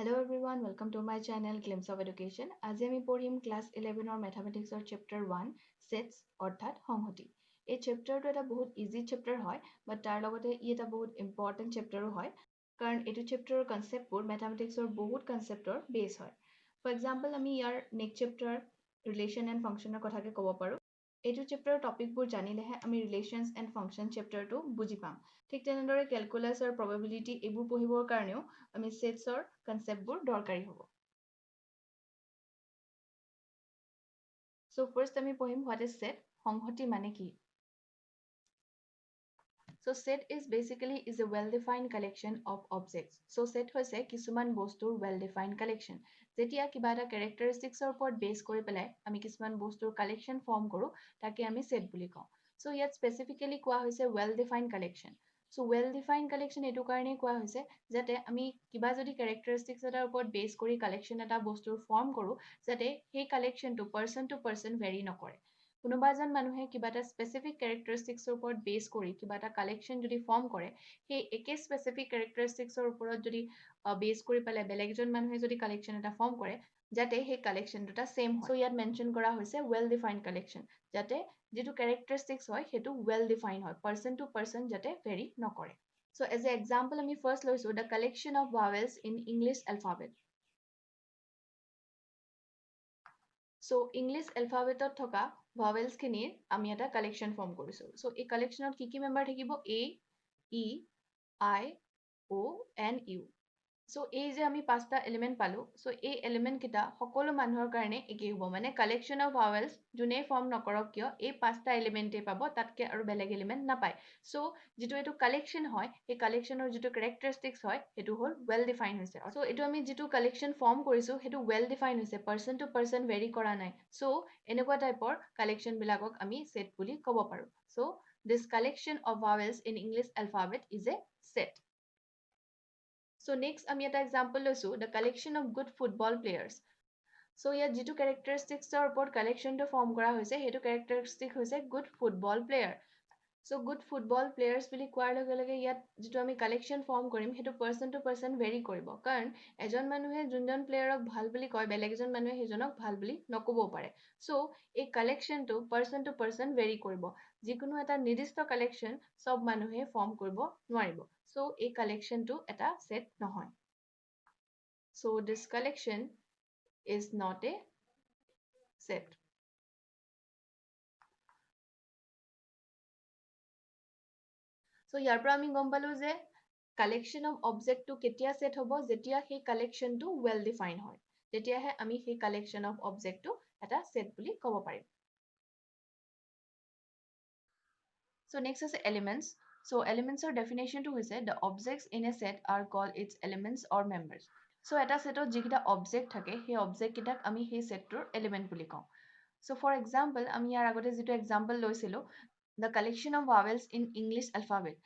Hello everyone, welcome to my channel Glimpse of Education. আজি আমি পঢ়িম ক্লাস 11 অৰ ম্যাথমেটিক্সৰ chapter 1 sets অৰ্থাৎ সংহতি। এই চেপ্টাৰটো এটা বহুত ইজি চেপ্টাৰ হয়, বাট তাৰ লগতে ই এটা বহুত ইম্পৰ্টেন্ট চেপ্টাৰো হয়, কাৰণ এইটো চেপ্টাৰৰ কনসেপ্টবোৰ ম্যাথমেটিক্সৰ বহুত কনসেপ্টৰ বেস হয়। ফৰ এক্সাম্পল আমি ইয়াৰ নেক্সট চেপ্টাৰ ৰিলেশন এণ্ড ফাংচনৰ কথাকে ক'ব পাৰোঁ। এইটো চেপ্টাৰৰ টপিকবোৰ জানিলেহে আমি ৰিলেশনছ এণ্ড ফাংচন চেপ্টাৰটো বুজি পাম। ঠিক তেনেদৰে কেলকুলাছ আৰু প্ৰবাবিলিটি এইবোৰ পঢ়িবৰ কাৰণেও আমি সেটছৰ কনসেপ্টবোৰ দৰকাৰী হ'ব। সো ফাৰ্স্ট আমি পঢ়িম হোৱাট ইজ সেট, সংহতি মানে কি? So set is basically is a well-defined collection of objects. So set হৈছে কিছুমান বস্তুৰ well-defined collection. যেতিয়া কিবা এটা characteristicsৰ ওপৰত base কৰি পেলাই আমি কিছুমান বস্তুৰ collection form কৰোঁ, তাকে আমি set বুলি কওঁ। So ইয়াত specifically কোৱা হৈছে well-defined collection. So well-defined collection এইটো কাৰণেই কোৱা হৈছে যাতে আমি কিবা যদি characteristics এটাৰ ওপৰত base কৰি collection এটা বস্তুৰ form কৰোঁ, যাতে সেই collectionটো person to person vary নকৰে। কোনোবা এজন মানুহে কিবা এটা স্পেচিফিক ক্যাৰেক্টাৰিষ্টিক্সৰ ওপৰত বেস কৰি কিবা এটা কালেকশ্যন যদি ফৰ্ম কৰে, সেই একে স্পেচিফিক ক্যাৰেক্টাৰিষ্টিক্সৰ ওপৰত যদি বেস কৰি পেলাই বেলেগ এজন মানুহে যদি কালেকশ্যন এটা ফৰ্ম কৰে, যাতে সেই কালেকশ্যন দুটা সেম হয়। সো ইয়াত মেনশন কৰা হৈছে ওয়েল ডিফাইন্ড কালেকশ্যন, যাতে যেটো ক্যাৰেক্টাৰিষ্টিক্স হয় হেতু ওয়েল ডিফাইন্ড হয়, পাৰসন টু পাৰসন যাতে ভেৰি নকৰে। সো এজ এ এক্সাম্পল আমি ফাৰ্স্ট লৈছো the collection of vowels in English alphabet. So English এলফাবেটত থকা ভাৱেলছ খিনিৰ আমি এটা কালেকশ্যন ফৰ্ম কৰিছো। সো এই কালেকশ্যনত কি মেম্বাৰ থাকিব? এ, ই, আই, ও, এন, ইউ। সো এই যে আমি পাঁচটা এলিমেন্ট পালো, সো এই এলিমেন্ট কিটা সকলো মানুহৰ কাৰণে একেই হ'ব, মানে কালেকশ্যন অফ ভাৱেলছ যোনে ফৰ্ম নকৰক কিয় এই পাঁচটা এলিমেন্টে পাব, তাতকে আৰু বেলেগ এলিমেন্ট নাপায়। সো যেটো এইটো কালেকশ্যন হয়, এই কালেকশ্যনৰ যেটো ক্যাৰেক্টাৰিষ্টিক্স হয় হেতু হল ওয়েল ডিফাইন্ড হৈছে। সো এইটো আমি যেটো কালেকশ্যন ফৰ্ম কৰিছো হেতু ওয়েল ডিফাইন্ড হৈছে, পাৰসন টু পাৰসন ভেৰি কৰা নাই। সো এনেকুৱা টাইপৰ কালেকশ্যন বিলাকক আমি সেট বুলি ক'ব পাৰো। So this collection of vowels in English alphabet is a set. So next আমি এটা এক্সাম্পল লৈছো the collection of good football players. So ইয়াত যেটো characteristicsৰ ওপৰত কালেকশ্যনটো ফৰ্ম কৰা হৈছে হেতু characteristic হৈছে good football player. So good football players বুলি কোৱাৰ লগে লগে ইয়াত যেটো আমি কালেকশ্যন ফৰ্ম কৰিম হেতু পাৰসন টু পাৰসন ভেৰি কৰিব, কাৰণ এজন মানুহে যোনজন প্লেয়াৰক ভাল বুলি কয় বেলেগ এজন মানুহে হেজনক ভাল বুলি নকবও পাৰে। সো এই কালেকশ্যনটো পাৰসন টু পাৰসন ভেৰি কৰিব, যিকোনো এটা নিৰ্দিষ্ট কালেকশ্যন সব মানুহে ফৰ্ম কৰিব নোৱাৰিব। সো এই কালেকশ্যনটো এটা সেট নহয়। So this collection is not a set. So ইয়াৰ পৰা আমি গম পালো যে কালেকশ্যন অফ অবজেক্টটো কেতিয়া সেট হ'ব, যেতিয়া সেই কালেকশ্যনটো ওয়েল ডিফাইন্ড হয়, তেতিয়াহে আমি সেই কালেকশ্যন অফ অবজেক্টটো এটা সেট বুলি ক'ব পাৰিম। So next is elements. So elements or definition to হৈছে the objects in a set are called its elements or members. So এটা সেটত যিকিটা অবজেক্ট থাকে সেই অবজেক্ট কিটাক আমি সেই সেটটোৰ এলিমেন্ট বুলি কওঁ। So for example আমি ইয়াৰ আগতে যেটো এক্সাম্পল লৈছিলো the collection of vowels in English alphabet.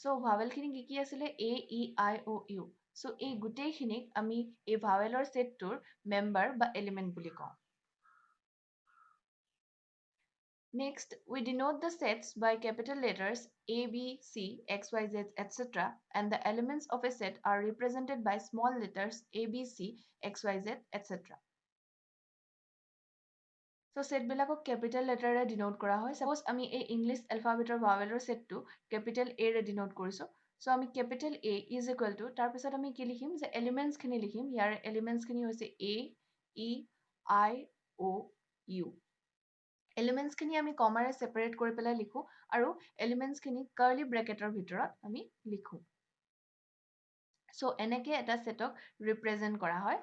So vowel খিনি কি আছিলে? A, E, I, O, U. So এই গোটেইখিনিক আমি এই ভাৱেলৰ সেটটোৰ মেম্বাৰ বা এলিমেন্ট বুলি কওঁ। Next, we denote the sets by capital letters A, B, C, X, Y, Z, etc. And the elements of a set are represented by small letters A, B, C, X, Y, Z, etc. So set বিলাকক capital letter ৰে denote কৰা হয়। Suppose আমি এই English alphabeter vowelৰ setটো capital A ৰে denote কৰিছো। So আমি capital A is equal to, তাৰ পিছত আমি কি লিখিম যে elements খিনি লিখিম। ইয়াৰ elements খিনি হৈছে A, E, I, O, U. Elements খিনি আমি কমাৰে separate কৰি পেলাই লিখো, আৰু elements খিনি curly bracketৰ ভিতৰত আমি লিখো। So এনেকে এটা setক represent কৰা হয়।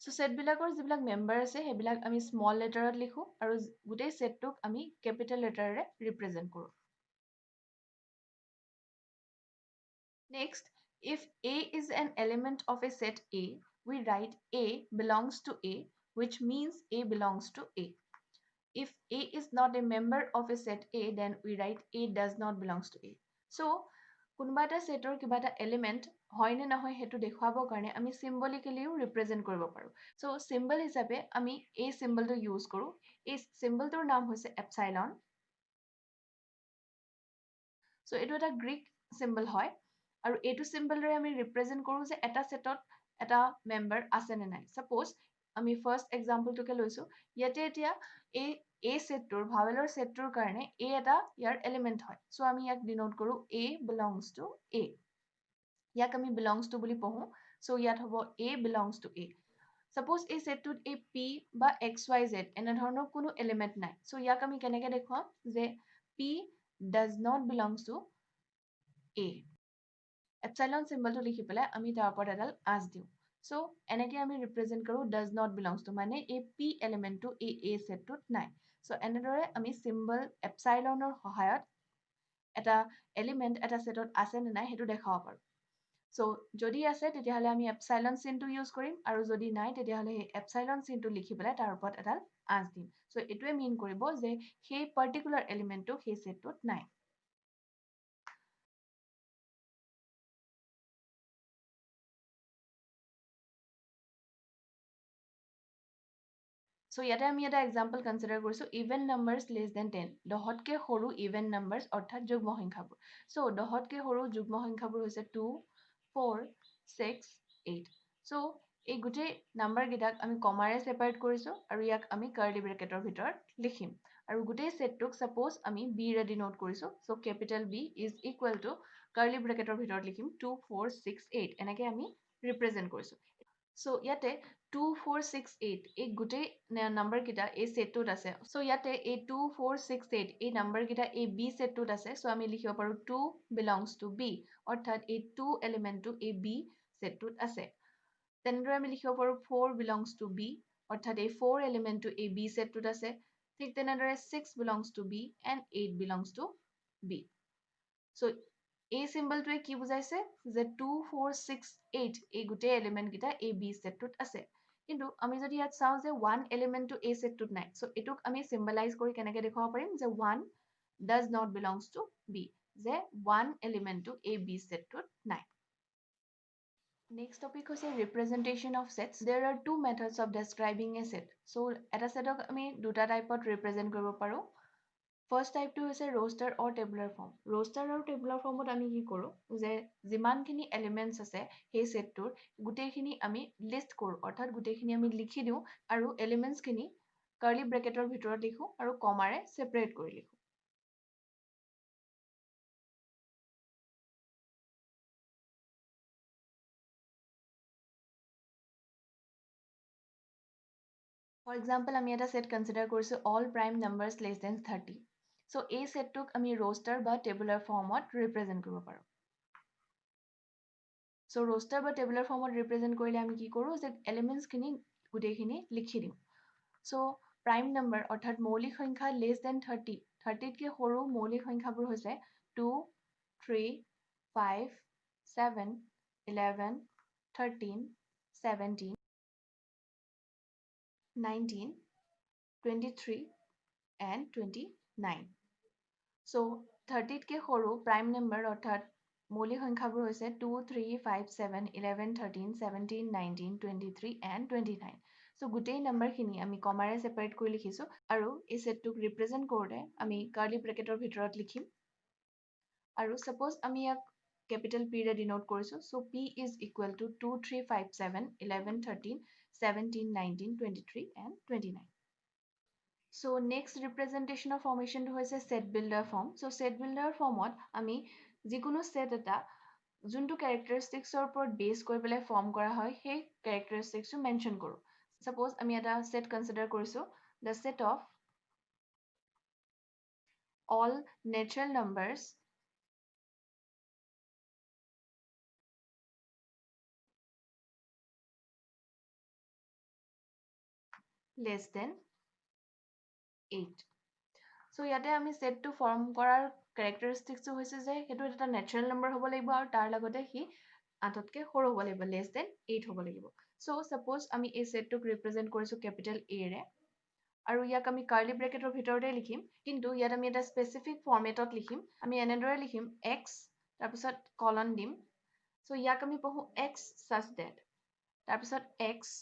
So set বিলাকৰ যিবিলাক মেম্বাৰ আছে সেইবিলাক আমি স্মল লেটাৰত লিখো, আৰু গোটেই সেটটোক আমি কেপিটেল লেটাৰেৰে ৰিপ্ৰেজেন্ট কৰো। Next, if A is an element of a set A, we write A belongs to A, which means A belongs to A. If A is not a member of a set A, then we write A does not belongs to A. So কোনোবা এটা সেটৰ কিবা এটা element হয় নে নহয় হেতু দেখুৱাবৰ কাৰণে আমি সিম্বলিক্যালিও ৰিপ্ৰেজেন্ট কৰিব পাৰো। সো সিম্বল হিচাপে আমি এই সিম্বলটো ইউজ কৰো। এই সিম্বলটোৰ নাম হৈছে এপসাইলন। সো এইটো এটা গ্ৰীক সিম্বল হয়, আৰু এইটো সিম্বলৰে আমি ৰিপ্ৰেজেন্ট কৰো যে এটা সেটত এটা মেম্বাৰ আছে নে নাই সাপোজ আমি ফাৰ্ষ্ট এক্সাম্পলটোকে লৈছো ইয়াতে এতিয়া এই A সেটটোৰ ভাৱেলৰ সেটটোৰ কাৰণে A এটা ইয়াৰ এলিমেন্ট হয় সো আমি ইয়াক ডিনোট কৰো A belongs to A ইয়াক আমি belongs to বুলি পঢ়ো সো ইয়াত হ'ব A belongs to A suppose এই সেটটোত এই P বা XYZ এনে ধৰণৰ কোনো এলিমেন্ট নাই সো ইয়াক আমি কেনেকৈ দেখুৱাম যে P does not belongs to A epsilon চিম্বলটো লিখি পেলাই আমি তাৰ ওপৰত এডাল আঁচ দিওঁ সো এনেকৈ আমি ৰিপ্ৰেজেণ্ট কৰোঁ ডাজ নট বিলংছ টু মানে এই পি এলিমেণ্টটো এই এ ছেটটোত নাই সো এনেদৰে আমি চিম্বল এপসাইলনৰ সহায়ত এটা এলিমেণ্ট এটা ছেটত আছে নে নাই সেইটো দেখাব পাৰোঁ সো যদি আছে তেতিয়াহ'লে আমি এপসাইলন চিনটো ইউজ কৰিম আৰু যদি নাই তেতিয়াহ'লে সেই এপসাইলন চিনটো লিখি পেলাই তাৰ ওপৰত এডাল আঁচ দিম সো এইটোৱে মিন কৰিব যে সেই পাৰ্টিকুলাৰ এলিমেণ্টটো সেই ছেটটোত নাই So ইয়াতে আমি এটা এক্সাম্পল কনসিডাৰ কৰিছো ইভেন নাম্বাৰস লেছ দেন 10 দহতকে সৰু ইভেন নাম্বাৰস অৰ্থাৎ যুগ্ম সংখ্যাবোৰ সো দহতকে সৰু যুগ্ম সংখ্যাবোৰ হৈছে 2 4 6 8 সো এই গোটেই নাম্বাৰ গিটাক আমি কমাৰে সেপাৰেট কৰিছো আৰু ইয়াক আমি কাৰ্লি ব্ৰেকেটৰ ভিতৰত লিখিম আৰু গোটেই সেটটোক সাপোজ আমি বি ৰে ডিনোট কৰিছো so capital B is equal to curly ব্ৰেকেটৰ ভিতৰত লিখিম 2 4 6 8 এনেকৈ আমি ৰিপ্ৰেজেন্ট কৰিছো সো ইয়াতে 2 4 6 8 এই গোটেই নাম্বাৰ কিটা এই সেটটোত আছে সো ইয়াতে এই 2 4 6 8 এই নাম্বাৰ কিটা এই বি সেটটোত আছে সো আমি লিখিব পাৰো 2 belongs to B অৰ্থাৎ এই 2 এলিমেন্টটো এই বি সেটটোত আছে তেনেদৰে আমি লিখিব পাৰো 4 belongs to B অৰ্থাৎ এই 4 এলিমেন্টটো এই বি সেটটোত আছে ঠিক তেনেদৰে 6 belongs to B and 8 belongs to B so এই চিম্বলটোৱে কি বুজাইছে যে 2 4 6 8 এই গোটেই এলিমেন্ট কিটা এই বি সেটটোত আছে কিন্তু আমি যদি ইয়াত চাও যে 1 এলিমেন্টটো এই সেটটোত নাই সো এটোক আমি সিম্বলাইজ কৰি কেনেকৈ দেখাব পাৰিম যে 1 does not belongs to B যে 1 এলিমেন্টটো এই বি সেটটোত নাই Next topic হৈছে representation of sets. There are two methods of describing a set. So এটা সেটক আমি দুটা টাইপত represent কৰিব পাৰো ফাৰ্ষ্ট টাইপটো হৈছে ৰোষ্টাৰ অৰ টেবুলাৰ ফৰ্ম ৰোষ্টাৰ আৰু টেবুলাৰ ফৰ্মত আমি কি কৰোঁ যে যিমানখিনি এলিমেণ্টছ আছে সেই ছেটটোৰ গোটেইখিনি আমি লিষ্ট কৰোঁ অৰ্থাৎ গোটেইখিনি আমি লিখি দিওঁ আৰু এলিমেণ্টছখিনি কাৰ্লি ব্ৰেকেটৰ ভিতৰত লিখোঁ আৰু কমাৰে ছেপাৰেট কৰি লিখোঁ ফৰ এক্সাম্পল আমি এটা ছেট কনচিডাৰ কৰিছোঁ all prime numbers less than 30 so' এই ছেটটোক আমি ৰোষ্টাৰ বা টেবুলাৰ ফৰ্মত ৰিপ্ৰেজেণ্ট কৰিব পাৰোঁ চ' ৰোষ্টাৰ বা টেবুলাৰ ফৰ্মত ৰিপ্ৰেজেণ্ট কৰিলে আমি কি কৰোঁ যে এলিমেণ্টছখিনি গোটেইখিনি লিখি দিওঁ চ' প্ৰাইম নাম্বাৰ অৰ্থাৎ মৌলিক সংখ্যা লেছ দেন 30 30তকৈ সৰু মৌলিক সংখ্যাবোৰ হৈছে 2 3 5 7 11 13 17 19 23 and 29 so 30তকৈ সৰু প্ৰাইম নাম্বাৰ অৰ্থাৎ মৌলিক সংখ্যাবোৰ হৈছে 2 3 5 7 11 13 17 19 23 and 29 so গোটেই নাম্বাৰখিনি আমি কমাৰে ছেপাৰেট কৰি লিখিছোঁ আৰু এই ছেটটোক ৰিপ্ৰেজেণ্ট কৰোঁতে আমি কাৰ্লি ব্ৰেকেটৰ ভিতৰত লিখিম আৰু ছাপ'জ আমি ইয়াক capital P ৰে ডিনোট কৰিছোঁ so P is equal to 2 3 5 7 11 13 17 19 23 and 29 So next representation of formation to হৈছে set builder form. So set builder formত আমি যিকোনো set এটা যোনটো characteristicsৰ ওপৰত base কৰি পেলাই form কৰা হয় সেই characteristicsটো mention কৰোঁ. Suppose আমি এটা set consider কৰিছোঁ the set of all natural numbers less than 8. So ইয়াতে আমি setটো form কৰাৰ characteristicsটো হৈছে যে সেইটো এটা natural number হ'ব লাগিব আৰু তাৰ লগতে সি 8তকৈ সৰু হ'ব লাগিব less than 8 হ'ব লাগিব so suppose আমি এই setটোক represent কৰিছোঁ capital A ৰে আৰু ইয়াক আমি কাৰ্লি ব্ৰেকেটৰ ভিতৰতে লিখিম কিন্তু ইয়াত আমি এটা স্পেচিফিক ফৰ্মেটত লিখিম আমি এনেদৰে লিখিম x তাৰপিছত কলন দিম so ইয়াক আমি পঢ়োঁ x such that তাৰপিছত x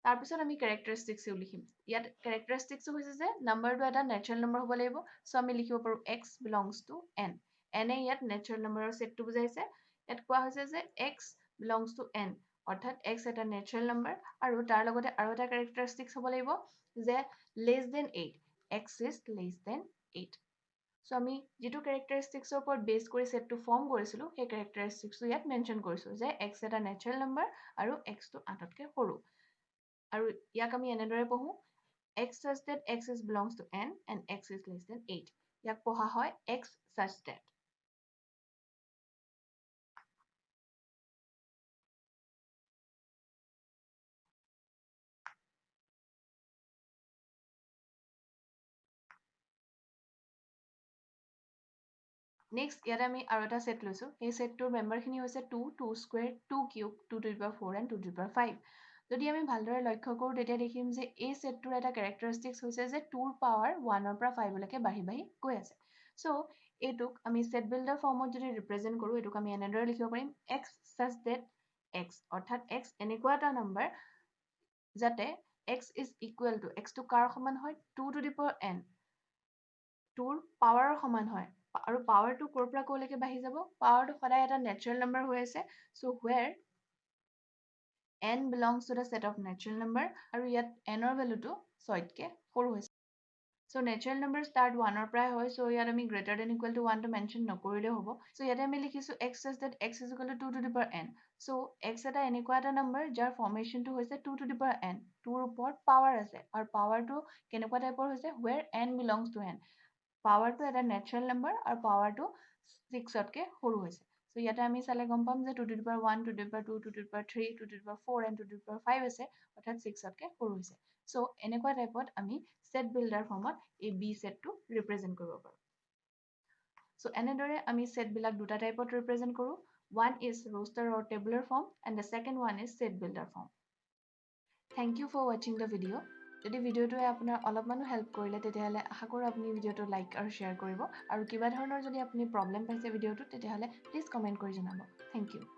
তাৰপিছত আমি characteristicsও লিখিম ইয়াত characteristicsও হৈছে যে নাম্বাৰটো এটা natural number হ'ব লাগিব so আমি লিখিব পাৰোঁ x belongs to n n ইয়াত natural numberৰ setটো বুজাইছে ইয়াত কোৱা হৈছে যে x belongs to n অৰ্থাৎ x এটা নেচাৰেল নাম্বাৰ আৰু তাৰ লগতে আৰু এটা characteristics হ'ব লাগিব যে less than 8 x is less than 8 so আমি যেটো characteristics ওপৰত বেস কৰি সেটটো ফৰ্ম কৰিছিলো সেই characteristics ইয়াত মেনশন কৰিছো যে x এটা নেচাৰেল নাম্বাৰ আৰু x টো 8তকৈ সৰু আৰু ইয়াক আমি এনেদৰে পঢ়ো x such that x is belongs to n and x is less than 8 ইয়াক পঢ়া হয় x such that Next, ইয়াতে আমি আৰু এটা সেট লৈছো এই সেটটোৰ মেম্বাৰখিনি হৈছে 2 2 square 2 cube 2 to the power 4 and 2 to the power 5 যদি আমি ভালদৰে লক্ষ্য কৰো তেতিয়া দেখিম যে এই সেটটোৰ এটা characteristics হৈছে যে 2 ৰ পাৱাৰ 1 ৰ পৰা 5 লৈকে বাঢ়ি বাঢ়ি গৈ আছে সো এইটোক আমি সেট বিল্ডাৰ ফৰ্মত যদি ৰিপ্ৰেজেন্ট কৰো এইটোক আমি এনেদৰে লিখিব পাৰিম x such that x অৰ্থাৎ x এনেকুৱা এটা নাম্বাৰ যাতে x is equal to x টো কাৰ সমান হয় 2 to the power n 2ৰ পাৱাৰৰ সমান হয় আৰু পাৱাৰটো ক'ৰ পৰা ক'লৈকে বাঢ়ি যাব পাৱাৰটো সদায় এটা নেচাৰেল নাম্বাৰ হৈ আছে so where n belongs to the set of natural number আৰু ইয়াত n ৰ ভ্যালুটো 6তকৈ সৰু হৈছে সো নেচাৰেল নাম্বাৰ ষ্টাৰ্ট 1 ৰ পৰা হয় সো ইয়াত আমি গ্ৰেটাৰ দেন ইকুৱেল টু 1 টো মেনশন নকৰিলেও হ'ব সো ইয়াতে আমি লিখিছো x such that x is equal to 2 to the power n so x এটা এনেকুৱা এটা নাম্বাৰ যাৰ ফৰ্মেশনটো হৈছে 2 to the power n 2 ৰ ওপৰত পাৱাৰ আছে আৰু পাৱাৰটো কেনেকুৱা টাইপৰ হৈছে where n belongs to n পাৱাৰটো এটা নেচাৰেল নাম্বাৰ আৰু পাৱাৰটো 6তকৈ সৰু হৈছে সো ইয়াতে আমি চালে গম পাম যে 2 to the power 1 2 to the power 2 2 to the power 3 2 to the power 4 and 2 to the power 5 আছে অৰ্থাৎ 6তকৈ সৰু হৈছে সো এনেকুৱা টাইপত আমি সেট বিল্ডাৰ ফৰ্মত এই b সেটটো ৰিপ্ৰেজেন্ট কৰিব পাৰো সো এনেদৰে আমি সেট বিলাক দুটা টাইপত ৰিপ্ৰেজেন্ট কৰো one is roster or tabular form and the second one is set builder form Thank you for watching the video যদি ভিডিওটোৱে আপোনাৰ অলপমানো হেল্প কৰিলে তেতিয়াহলে আশা কৰো আপুনি ভিডিওটো লাইক আৰু শেয়াৰ কৰিব আৰু কিবা ধৰণৰ যদি আপুনি প্ৰবলেম পাইছে ভিডিওটো তেতিয়াহলে প্লিজ কমেন্ট কৰি জনাব থ্যাংক ইউ